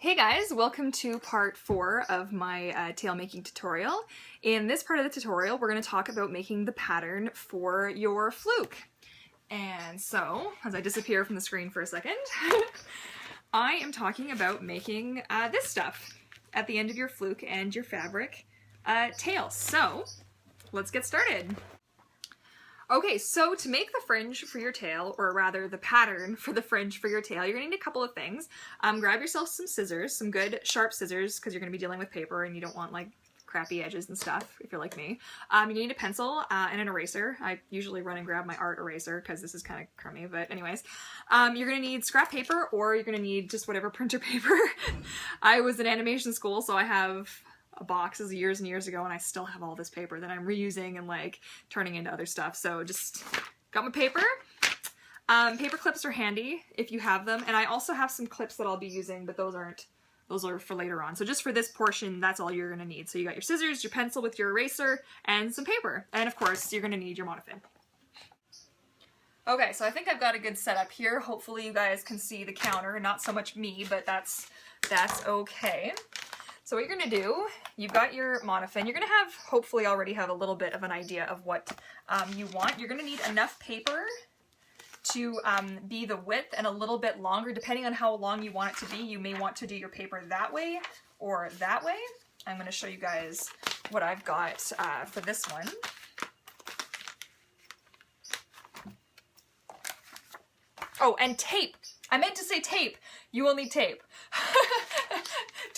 Hey guys, welcome to part 4 of my tail making tutorial. In this part of the tutorial, we're going to talk about making the pattern for your fluke. And so, as I disappear from the screen for a second, I am talking about making this stuff at the end of your fluke and your fabric tail. So, let's get started. Okay, so to make the fringe for your tail, or rather the pattern for the fringe for your tail, you're gonna need a couple of things. Grab yourself some scissors, some good sharp scissors, because you're gonna be dealing with paper and you don't want like crappy edges and stuff, if you're like me. You need a pencil and an eraser. I usually run and grab my art eraser because this is kind of crummy, but anyways. You're gonna need scrap paper, or you're gonna need just whatever printer paper. I was in animation school, so I have boxes years and years ago, and I still have all this paper that I'm reusing and like turning into other stuff. So just got my paper. Paper clips are handy if you have them, and I also have some clips that I'll be using, but those are for later on. So just for this portion, that's all you're gonna need. So you got your scissors, your pencil with your eraser, and some paper. And of course, you're gonna need your monofin. Okay, so I think I've got a good setup here. Hopefully you guys can see the counter, not so much me, but that's okay. So what you're gonna do, you've got your monofin. You're gonna hopefully already have a little bit of an idea of what you want. You're gonna need enough paper to be the width and a little bit longer, depending on how long you want it to be. You may want to do your paper that way or that way. I'm gonna show you guys what I've got for this one. Oh, and tape. I meant to say tape. You will need tape.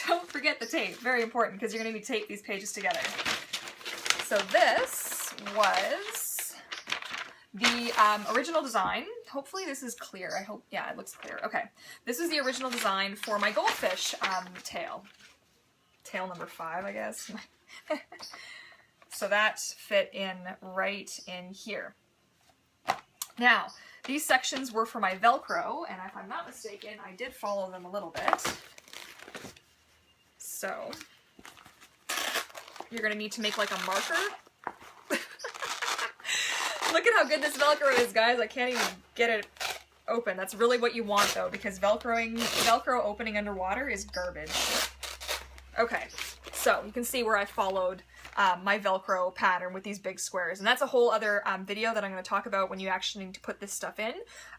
Don't forget the tape. Very important, because you're going to need to tape these pages together. So this was the original design. Hopefully this is clear. I hope, yeah, it looks clear. Okay. This is the original design for my goldfish tail. Tail number 5, I guess. So that fit in right in here. Now, these sections were for my Velcro, and if I'm not mistaken, I did follow them a little bit. So, you're going to need to make like a marker. Look at how good this Velcro is, guys. I can't even get it open. That's really what you want, though, because Velcro opening underwater is garbage. Okay, so you can see where I followed my Velcro pattern with these big squares. And that's a whole other video that I'm going to talk about when you actually need to put this stuff in.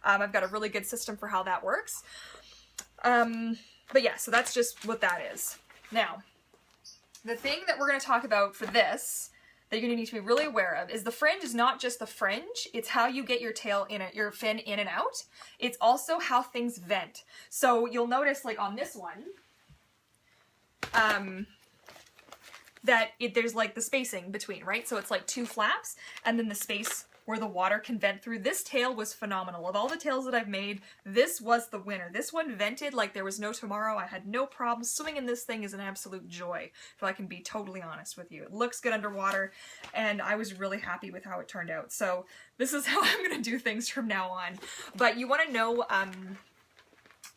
I've got a really good system for how that works. But yeah, so that's just what that is. Now, the thing that we're going to talk about for this that you're going to need to be really aware of is the fringe is not just the fringe, it's how you get your tail in it, your fin in and out. It's also how things vent. So you'll notice like on this one, that there's like the spacing between, right? So it's like 2 flaps and then the space where the water can vent through. This tail was phenomenal. Of all the tails that I've made, this was the winner. This one vented like there was no tomorrow. I had no problem. Swimming in this thing is an absolute joy, if I can be totally honest with you. It looks good underwater, and I was really happy with how it turned out. So this is how I'm going to do things from now on. But you want to know,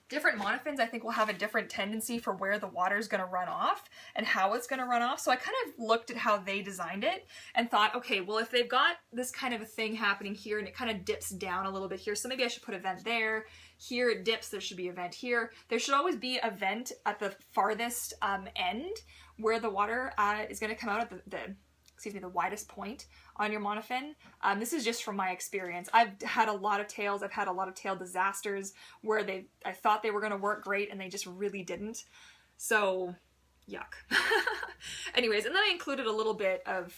different monofins, I think, will have a different tendency for where the water is going to run off and how it's going to run off. So I kind of looked at how they designed it and thought, okay, well, if they've got this kind of a thing happening here and it kind of dips down a little bit here, so maybe I should put a vent there. Here it dips, there should be a vent here. There should always be a vent at the farthest end where the water is going to come out at the widest point on your monofin. This is just from my experience. I've had a lot of tails. I've had a lot of tail disasters where I thought they were going to work great and they just really didn't. So, yuck. Anyways, and then I included a little bit of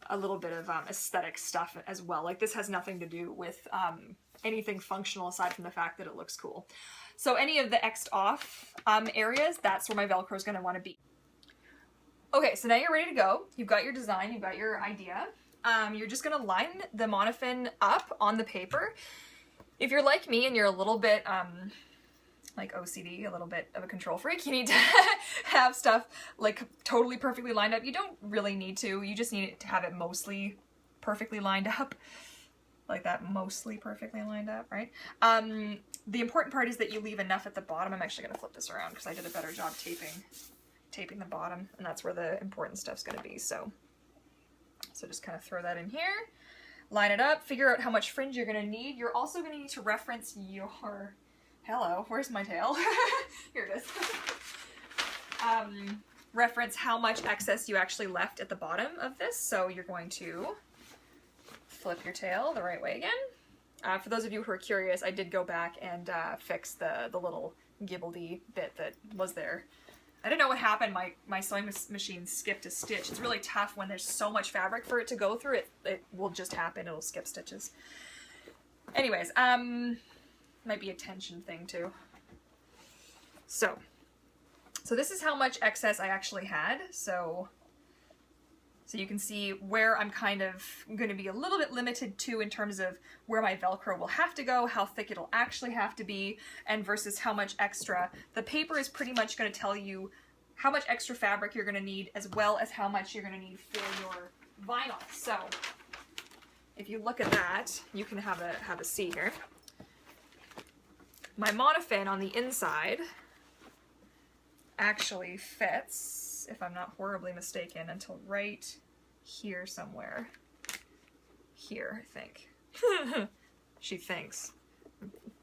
aesthetic stuff as well. Like, this has nothing to do with anything functional aside from the fact that it looks cool. So any of the X'd off areas, that's where my Velcro is going to want to be. Okay, so now you're ready to go. You've got your design, you've got your idea. You're just gonna line the monofin up on the paper. If you're like me and you're a little bit, like OCD, a little bit of a control freak, you need to have stuff like totally perfectly lined up. You don't really need to, you just need to have it mostly perfectly lined up. Like that, mostly perfectly lined up, right? The important part is that you leave enough at the bottom. I'm actually gonna flip this around because I did a better job taping the bottom, and that's where the important stuff's going to be. So just kind of throw that in here, line it up, figure out how much fringe you're going to need. You're also going to need to reference your, hello, where's my tail? Here it is. reference how much excess you actually left at the bottom of this. So you're going to flip your tail the right way again. For those of you who are curious, I did go back and fix the little gibbledy bit that was there. I don't know what happened. My sewing machine skipped a stitch. It's really tough when there's so much fabric for it to go through. It will just happen. It'll skip stitches. Anyways, might be a tension thing too. So this is how much excess I actually had. So you can see where I'm kind of going to be a little bit limited to in terms of where my Velcro will have to go, how thick it'll actually have to be, and versus how much extra. The paper is pretty much going to tell you how much extra fabric you're going to need, as well as how much you're going to need for your vinyl. So if you look at that, you can have a see here. My monofin on the inside actually fits, if I'm not horribly mistaken, until right here somewhere. Here, I think. She thinks.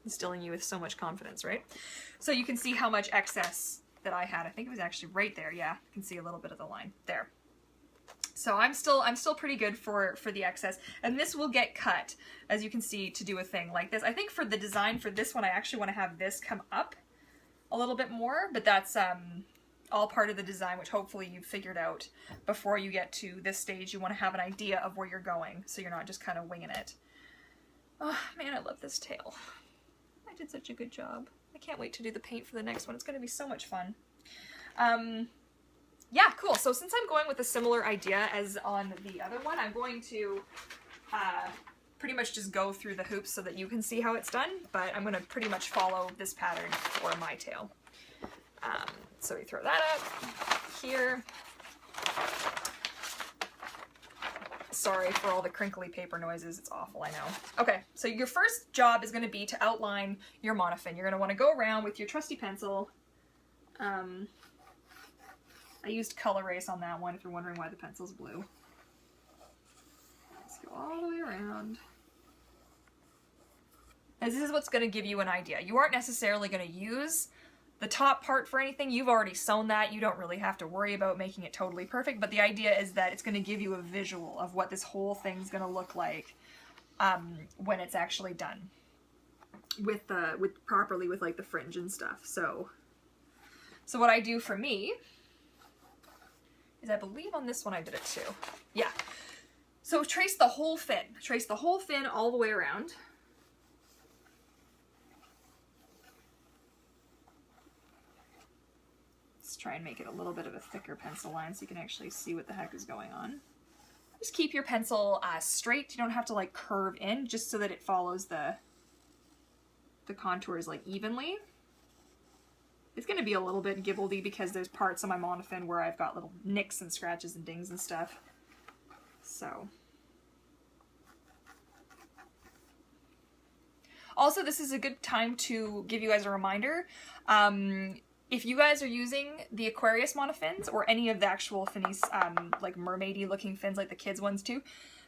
Instilling you with so much confidence, right? So you can see how much excess that I had. I think it was actually right there. Yeah, you can see a little bit of the line there. So I'm still pretty good for the excess, and this will get cut, as you can see, to do a thing like this. I think for the design for this one, I actually want to have this come up a little bit more, but that's all part of the design, which hopefully you've figured out before you get to this stage. You want to have an idea of where you're going, so you're not just kind of winging it. Oh man, I love this tail. I did such a good job. I can't wait to do the paint for the next one. It's going to be so much fun. Yeah, cool. So since I'm going with a similar idea as on the other one, I'm going to pretty much just go through the hoops so that you can see how it's done, but I'm going to pretty much follow this pattern for my tail. So we throw that up here. Sorry for all the crinkly paper noises. It's awful, I know. Okay, so your first job is going to be to outline your monofin. You're going to want to go around with your trusty pencil. I used color erase on that one if you're wondering why the pencil's blue. Let's go all the way around. And this is what's going to give you an idea. You aren't necessarily going to use the top part for anything. You've already sewn that. You don't really have to worry about making it totally perfect, but the idea is that it's going to give you a visual of what this whole thing's going to look like when it's actually done with properly with like the fringe and stuff. So what I do for me is, I believe on this one I did it too. Yeah. So trace the whole fin. Trace the whole fin all the way around. Let's try and make it a little bit of a thicker pencil line so you can actually see what the heck is going on. Just keep your pencil straight. You don't have to like curve in, just so that it follows the contours like evenly. It's going to be a little bit gibbledy because there's parts on my monofin where I've got little nicks and scratches and dings and stuff. So. Also, this is a good time to give you guys a reminder. If you guys are using the Aquarius monofins or any of the actual finnies, like mermaidy looking fins like the kids ones too,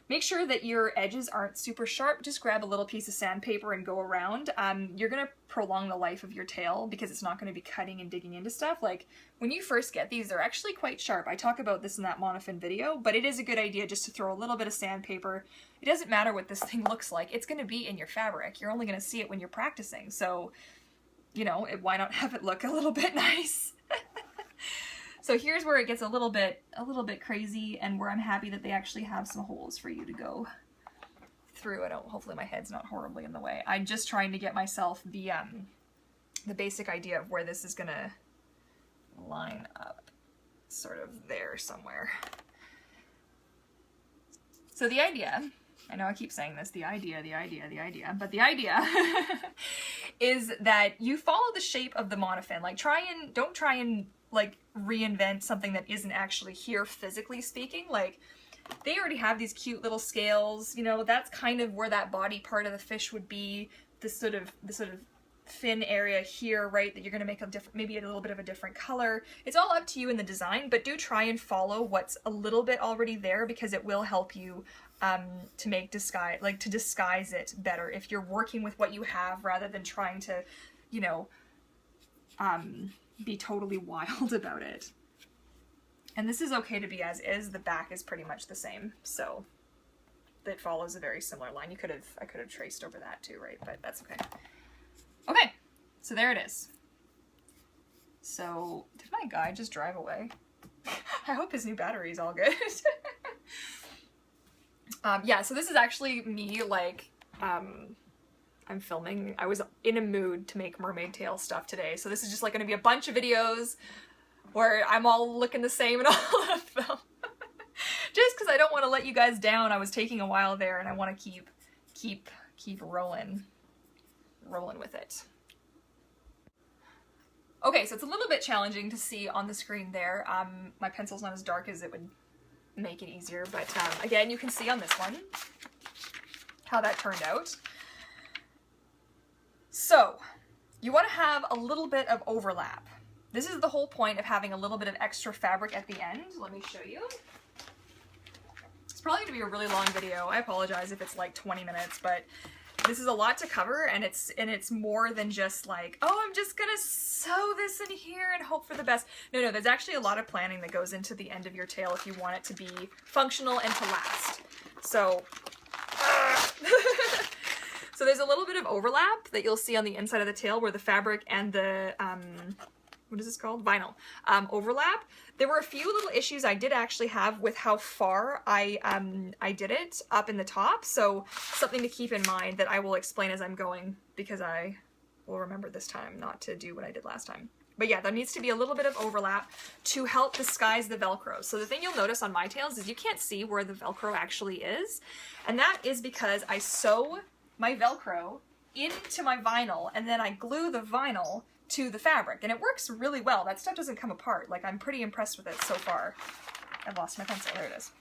make sure that your edges aren't super sharp. Just grab a little piece of sandpaper and go around. You're going to prolong the life of your tail because it's not going to be cutting and digging into stuff. Like, when you first get these, they're actually quite sharp. I talk about this in that monofin video, but it is a good idea just to throw a little bit of sandpaper. It doesn't matter what this thing looks like. It's going to be in your fabric. You're only going to see it when you're practicing. So, you know, why not have it look a little bit nice? So here's where it gets a little bit crazy, and where I'm happy that they actually have some holes for you to go through. Hopefully my head's not horribly in the way. I'm just trying to get myself the basic idea of where this is gonna line up, sort of there somewhere. So the idea, I know I keep saying this, the idea, but the idea is that you follow the shape of the monofin. Like, don't try and like reinvent something that isn't actually here physically speaking. Like, they already have these cute little scales, you know, that's kind of where that body part of the fish would be, this sort of fin area here, right, that you're going to make maybe a little bit of a different color. It's all up to you in the design, but do try and follow what's a little bit already there, because it will help you to disguise it better if you're working with what you have rather than trying to, you know, be totally wild about it. And this is okay to be as is. The back is pretty much the same, so it follows a very similar line. I could have traced over that too, right? But that's okay. Okay, so there it is. So, did my guy just drive away? I hope his new battery's all good. Yeah, so this is actually me, like, I'm filming. I was in a mood to make mermaid tail stuff today, so this is just like going to be a bunch of videos where I'm all looking the same in all of them. Just because I don't want to let you guys down. I was taking a while there, and I want to keep rolling with it. Okay, so it's a little bit challenging to see on the screen there. My pencil's not as dark as it would make it easier, but again, you can see on this one how that turned out. So, you want to have a little bit of overlap. This is the whole point of having a little bit of extra fabric at the end. Let me show you. It's probably going to be a really long video. I apologize if it's like 20 minutes, but this is a lot to cover, and it's more than just like, oh, I'm just gonna sew this in here and hope for the best. No, there's actually a lot of planning that goes into the end of your tail if you want it to be functional and to last. So, so there's a little bit of overlap that you'll see on the inside of the tail where the fabric and the, what is this called? Vinyl, overlap. There were a few little issues I did actually have with how far I did it up in the top, so something to keep in mind that I will explain as I'm going, because I will remember this time not to do what I did last time. But yeah, there needs to be a little bit of overlap to help disguise the Velcro. So the thing you'll notice on my tails is you can't see where the Velcro actually is, and that is because I sew my Velcro into my vinyl, and then I glue the vinyl to the fabric, and it works really well. That stuff doesn't come apart. Like, I'm pretty impressed with it so far. I've lost my pencil. There it is.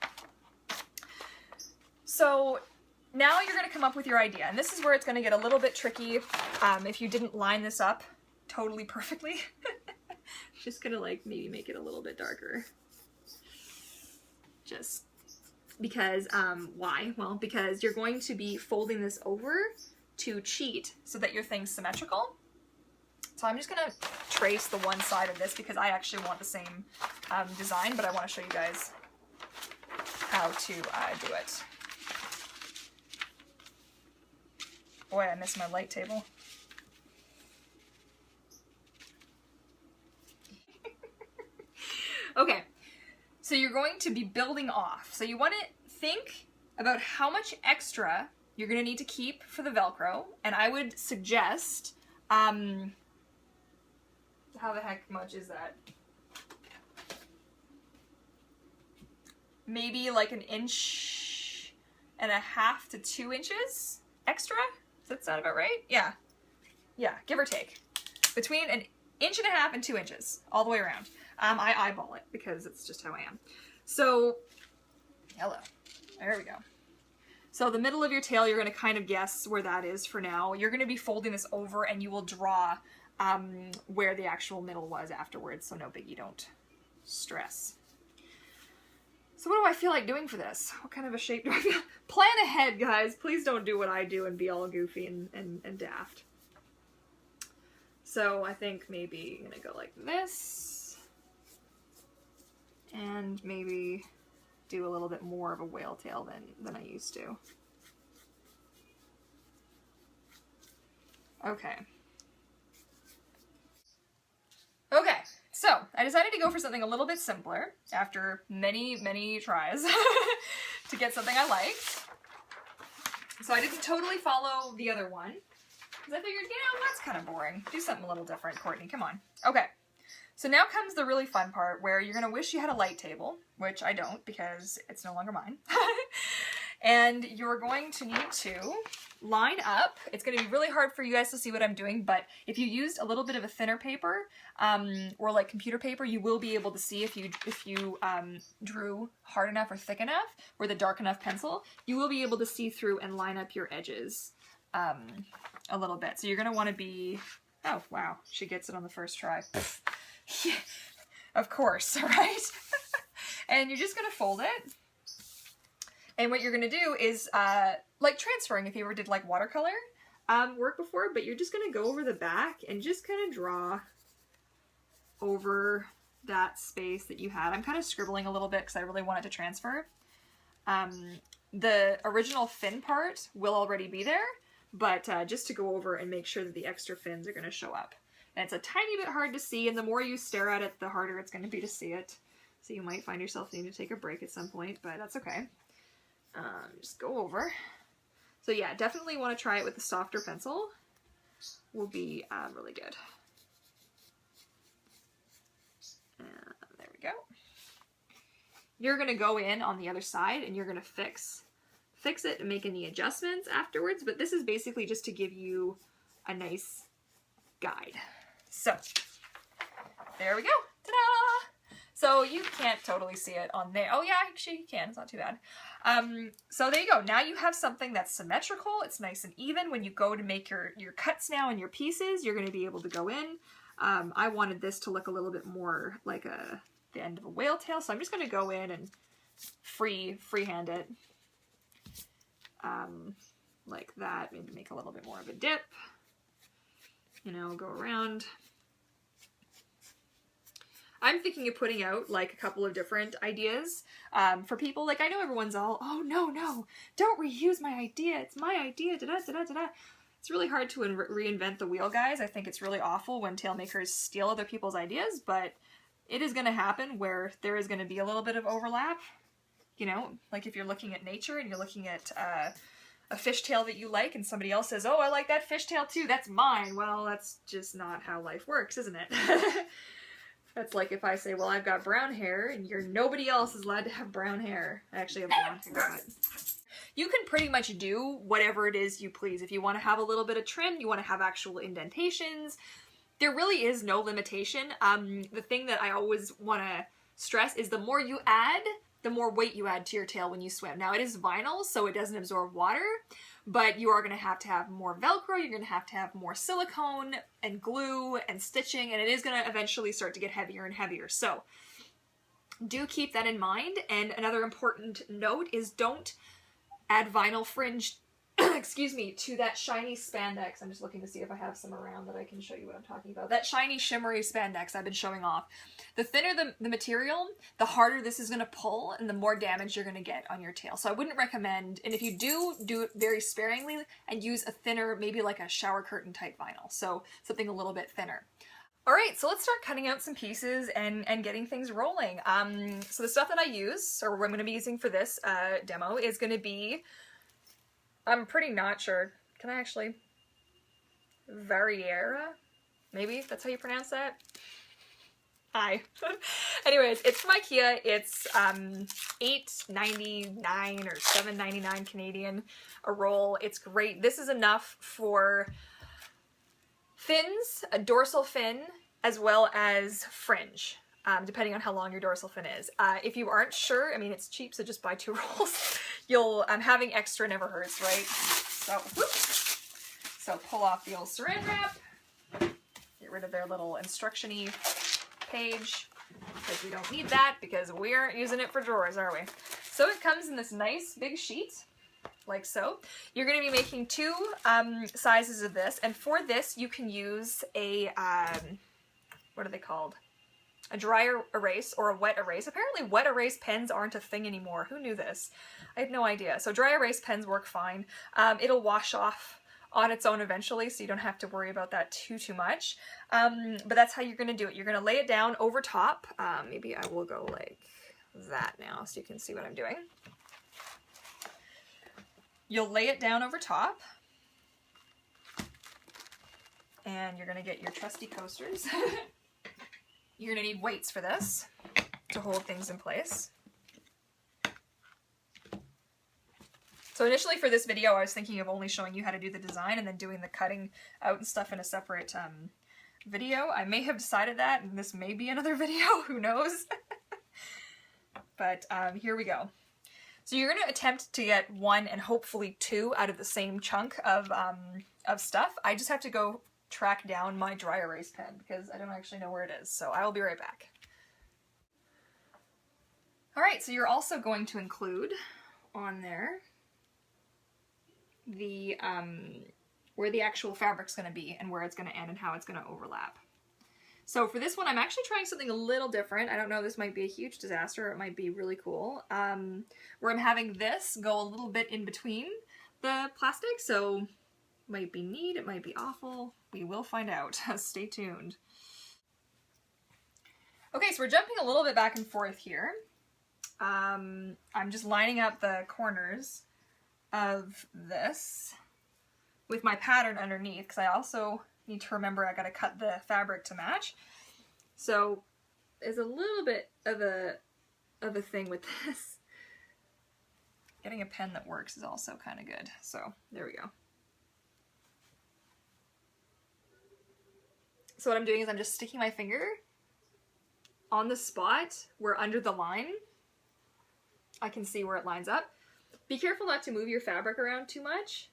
So now you're going to come up with your idea, and this is where it's going to get a little bit tricky if you didn't line this up totally perfectly. Just going to like maybe make it a little bit darker. Just because, why? Well, because you're going to be folding this over to cheat so that your thing's symmetrical. So I'm just going to trace the one side of this because I actually want the same design, but I want to show you guys how to do it. Boy, I missed my light table. Okay, so you're going to be building off. So you want to think about how much extra you're going to need to keep for the Velcro, and I would suggest... how the heck much is that? Maybe like 1.5 inches to 2 inches extra? Does that sound about right? Yeah. Yeah, give or take. Between 1.5 inches and 2 inches, all the way around. I eyeball it because it's just how I am. So, hello. There we go. So the middle of your tail, you're going to kind of guess where that is for now. You're going to be folding this over, and you will draw where the actual middle was afterwards, so no biggie, don't stress. So what do I feel like doing for this? What kind of a shape do I feel? Plan ahead, guys. Please don't do what I do and be all goofy and daft. So I think maybe I'm gonna go like this, and maybe do a little bit more of a whale tail than I used to. Okay. Okay, so I decided to go for something a little bit simpler after many, many tries to get something I liked. So I didn't totally follow the other one because I figured, you know, that's kind of boring. Do something a little different, Courtney, come on. Okay, so now comes the really fun part where you're going to wish you had a light table, which I don't because it's no longer mine. And you're going to need to line up. It's going to be really hard for you guys to see what I'm doing, but if you used a little bit of a thinner paper or like computer paper, you will be able to see if you drew hard enough or thick enough with a dark enough pencil, you will be able to see through and line up your edges a little bit. So you're going to want to be, oh wow, she gets it on the first try. Yeah, of course, right? And you're just going to fold it. And what you're going to do is, like transferring if you ever did like watercolor work before, but you're just going to go over the back and just kind of draw over that space that you had. I'm kind of scribbling a little bit because I really want it to transfer. The original fin part will already be there, but just to go over and make sure that the extra fins are going to show up. And it's a tiny bit hard to see, and the more you stare at it, the harder it's going to be to see it. So you might find yourself needing to take a break at some point, but that's okay. Just go over. So yeah, definitely want to try it with the softer pencil. Will be really good. There we go. You're going to go in on the other side and you're going to fix it and make any adjustments afterwards, but this is basically just to give you a nice guide. So there we go. Ta-da! So you can't totally see it on there. Oh yeah, actually you can. It's not too bad. So there you go. Now you have something that's symmetrical. It's nice and even. When you go to make your cuts now and your pieces, you're going to be able to go in. I wanted this to look a little bit more like the end of a whale tail, so I'm just going to go in and freehand it like that. Maybe make a little bit more of a dip. You know, go around. I'm thinking of putting out like a couple of different ideas for people. Like I know everyone's all, oh no, don't reuse my idea. It's my idea. Da-da-da-da-da-da. It's really hard to reinvent the wheel, guys. I think it's really awful when tail makers steal other people's ideas, but it is going to happen where there is going to be a little bit of overlap. You know, like if you're looking at nature and you're looking at a fishtail that you like and somebody else says, oh, I like that fishtail too, that's mine. Well, that's just not how life works, isn't it? That's like if I say, well, I've got brown hair and nobody else is allowed to have brown hair. I actually have blonde hair, but you can pretty much do whatever it is you please. If you want to have a little bit of trim, you want to have actual indentations, there really is no limitation. The thing that I always want to stress is the more you add, the more weight you add to your tail when you swim. Now it is vinyl, so it doesn't absorb water, but you are going to have more Velcro, you're going to have more silicone and glue and stitching, and it is going to eventually start to get heavier and heavier. So do keep that in mind. And another important note is don't add vinyl fringe excuse me, to that shiny spandex. I'm just looking to see if I have some around that I can show you what I'm talking about. That shiny shimmery spandex I've been showing off. The thinner the material, the harder this is going to pull and the more damage you're going to get on your tail. So I wouldn't recommend, and if you do it very sparingly and use a thinner, maybe like a shower curtain type vinyl. So something a little bit thinner. All right, so let's start cutting out some pieces and getting things rolling. So the stuff that I use, or what I'm going to be using for this demo, is going to be, I'm pretty not sure. Can I actually? Variera? Maybe that's how you pronounce that? Hi. Anyways, it's from IKEA. It's $8.99 or $7.99 Canadian a roll. It's great. This is enough for fins, a dorsal fin, as well as fringe. Depending on how long your dorsal fin is. If you aren't sure, I mean, it's cheap, so just buy 2 rolls. You'll, having extra never hurts, right? So, whoop. So pull off the old saran wrap, get rid of their little instruction-y page, because we don't need that, because we aren't using it for drawers, are we? So it comes in this nice big sheet, like so. You're going to be making 2 sizes of this, and for this you can use a, what are they called? A dry erase or a wet erase. Apparently wet erase pens aren't a thing anymore. Who knew this? I had no idea. So dry erase pens work fine. It'll wash off on its own eventually, so you don't have to worry about that too much. But that's how you're going to do it. You're going to lay it down over top. Maybe I will go like that now so you can see what I'm doing. You'll lay it down over top. And you're going to get your trusty coasters. You're going to need weights for this to hold things in place. So initially for this video I was thinking of only showing you how to do the design and then doing the cutting out and stuff in a separate video. I may have decided that and this may be another video, who knows? But here we go. So you're going to attempt to get 1 and hopefully 2 out of the same chunk of stuff. I just have to go track down my dry erase pen because I don't actually know where it is, so I will be right back. Alright, so you're also going to include on there the where the actual fabric's going to be and where it's going to end and how it's going to overlap. So for this one, I'm actually trying something a little different. I don't know, this might be a huge disaster, or it might be really cool. Where I'm having this go a little bit in between the plastic, so it might be neat, it might be awful. We will find out. Stay tuned. Okay, so we're jumping a little bit back and forth here. I'm just lining up the corners of this with my pattern underneath, because I also need to remember I gotta cut the fabric to match. So there's a little bit of a thing with this. Getting a pen that works is also kind of good. So there we go. So what I'm doing is I'm just sticking my finger on the spot where under the line I can see where it lines up. Be careful not to move your fabric around too much,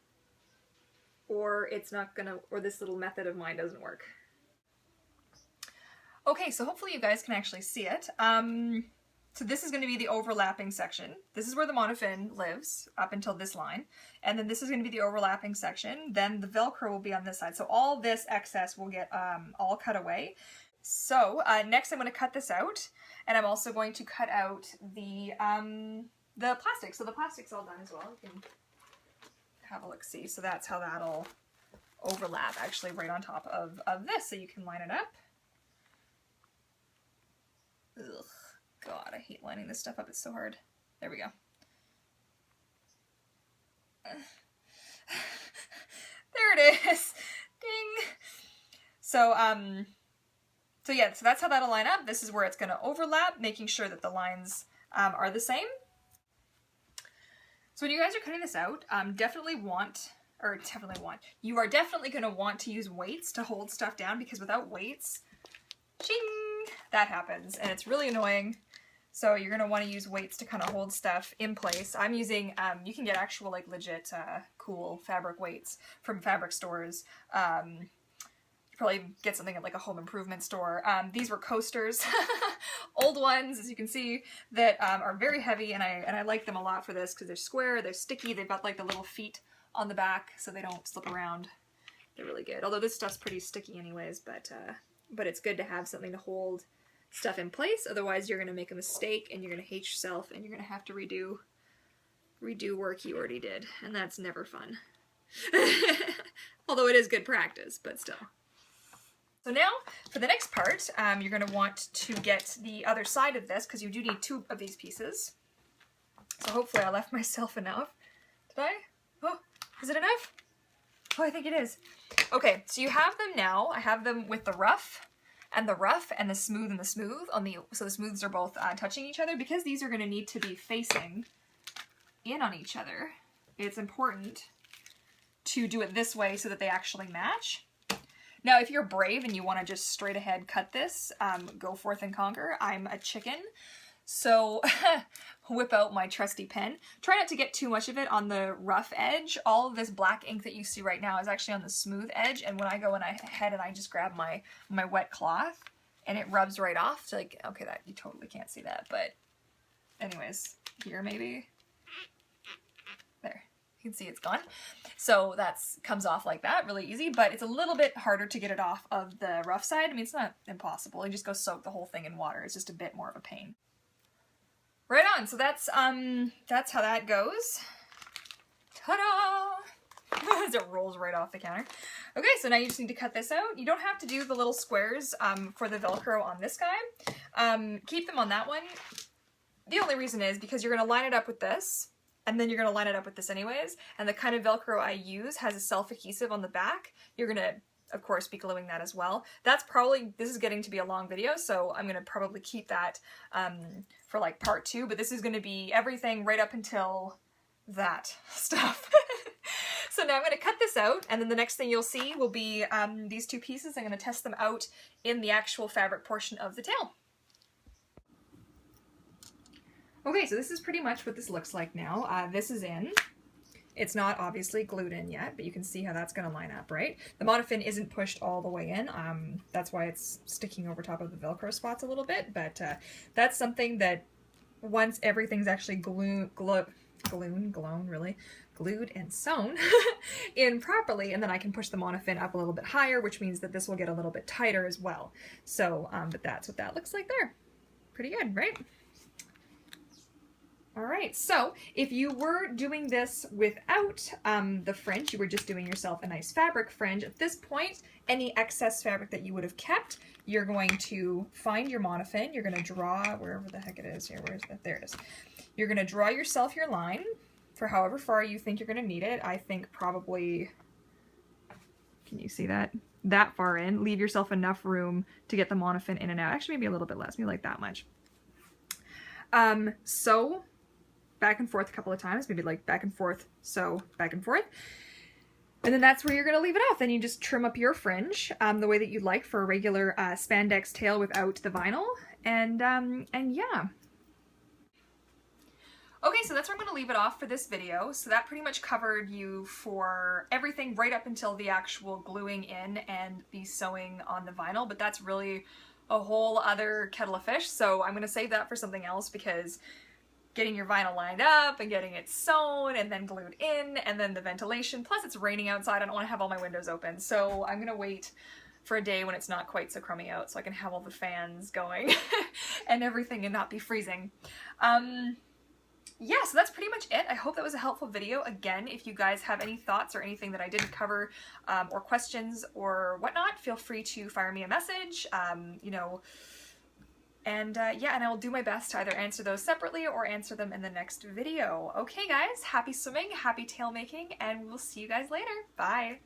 or it's not gonna, or this little method of mine doesn't work. Okay, so hopefully you guys can actually see it. So this is going to be the overlapping section. This is where the monofin lives up until this line. And then this is going to be the overlapping section. Then the Velcro will be on this side. So all this excess will get all cut away. So next I'm going to cut this out. And I'm also going to cut out the plastic. So the plastic's all done as well. You can have a look-see. So that's how that'll overlap actually right on top of this. So you can line it up. Ugh. God, I hate lining this stuff up. It's so hard. There we go. There it is. Ding. So yeah, so that's how that'll line up. This is where it's going to overlap, making sure that the lines are the same. So when you guys are cutting this out, you are definitely going to want to use weights to hold stuff down, because without weights, ching, that happens, and it's really annoying. So you're going to want to use weights to kind of hold stuff in place. I'm using, you can get actual like legit cool fabric weights from fabric stores. You probably get something at like a home improvement store. These were coasters, old ones, as you can see, that are very heavy, and I like them a lot for this because they're square, they're sticky, they've got like the little feet on the back so they don't slip around. They're really good. Although this stuff's pretty sticky anyways, but it's good to have something to hold stuff in place. Otherwise you're going to make a mistake and you're going to hate yourself and you're going to have to redo work you already did, and that's never fun. Although it is good practice, but still. So now for the next part, you're going to want to get the other side of this, because you do need 2 of these pieces. So hopefully I left myself enough. Did I? Oh, is it enough? Oh, I think it is. Okay, so you have them now. I have them with the rough and the smooth and the smooth on the, so the smooths are both touching each other, because these are going to need to be facing in on each other. It's important to do it this way so that they actually match. Now, if you're brave and you want to just straight ahead cut this, go forth and conquer. I'm a chicken, so whip out my trusty pen. Try not to get too much of it on the rough edge. All of this black ink that you see right now is actually on the smooth edge, and when I go ahead and I just grab my wet cloth, and it rubs right off. So like, okay, that you totally can't see that, but anyways, here maybe. There. You can see it's gone. So that's comes off like that, really easy, but it's a little bit harder to get it off of the rough side. I mean, it's not impossible. You just go soak the whole thing in water. It's just a bit more of a pain. Right on. So that's how that goes. Ta-da! As it rolls right off the counter. Okay, so now you just need to cut this out. You don't have to do the little squares for the Velcro on this guy. Keep them on that one. The only reason is because you're going to line it up with this, and then you're going to line it up with this anyways, and the kind of Velcro I use has a self-adhesive on the back. You're going to, of course, be gluing that as well. That's probably, this is getting to be a long video, so I'm going to probably keep that for like part 2, but this is going to be everything right up until that stuff. So now I'm going to cut this out, and then the next thing you'll see will be these 2 pieces. I'm going to test them out in the actual fabric portion of the tail. Okay, so this is pretty much what this looks like now. This is in. It's not obviously glued in yet, but you can see how that's going to line up, right? The monofin isn't pushed all the way in. That's why it's sticking over top of the Velcro spots a little bit, but that's something that once everything's actually glued glued and sewn in properly, and then I can push the monofin up a little bit higher, which means that this will get a little bit tighter as well. So, but that's what that looks like there. Pretty good, right? All right, so if you were doing this without the fringe, you were just doing yourself a nice fabric fringe, at this point, any excess fabric that you would have kept, you're going to find your monofin, you're gonna draw, wherever the heck it is here, where is that? There it is. You're gonna draw yourself your line for however far you think you're gonna need it. I think probably, can you see that? That far in. Leave yourself enough room to get the monofin in and out. Actually, maybe a little bit less, maybe like that much. So, back and forth a couple of times, maybe like back and forth, so back and forth. And then that's where you're going to leave it off. Then you just trim up your fringe the way that you'd like for a regular spandex tail without the vinyl. And yeah. Okay, so that's where I'm going to leave it off for this video. So that pretty much covered you for everything right up until the actual gluing in and the sewing on the vinyl, but that's really a whole other kettle of fish. So I'm going to save that for something else, because getting your vinyl lined up and getting it sewn and then glued in and then the ventilation, plus it's raining outside, I don't want to have all my windows open, so I'm gonna wait for a day when it's not quite so crummy out so I can have all the fans going and everything and not be freezing. Yeah, so that's pretty much it. I hope that was a helpful video. Again, if you guys have any thoughts or anything that I didn't cover or questions or whatnot, feel free to fire me a message, you know. And yeah, and I will do my best to either answer those separately or answer them in the next video. Okay guys, happy swimming, happy tail making, and we'll see you guys later. Bye!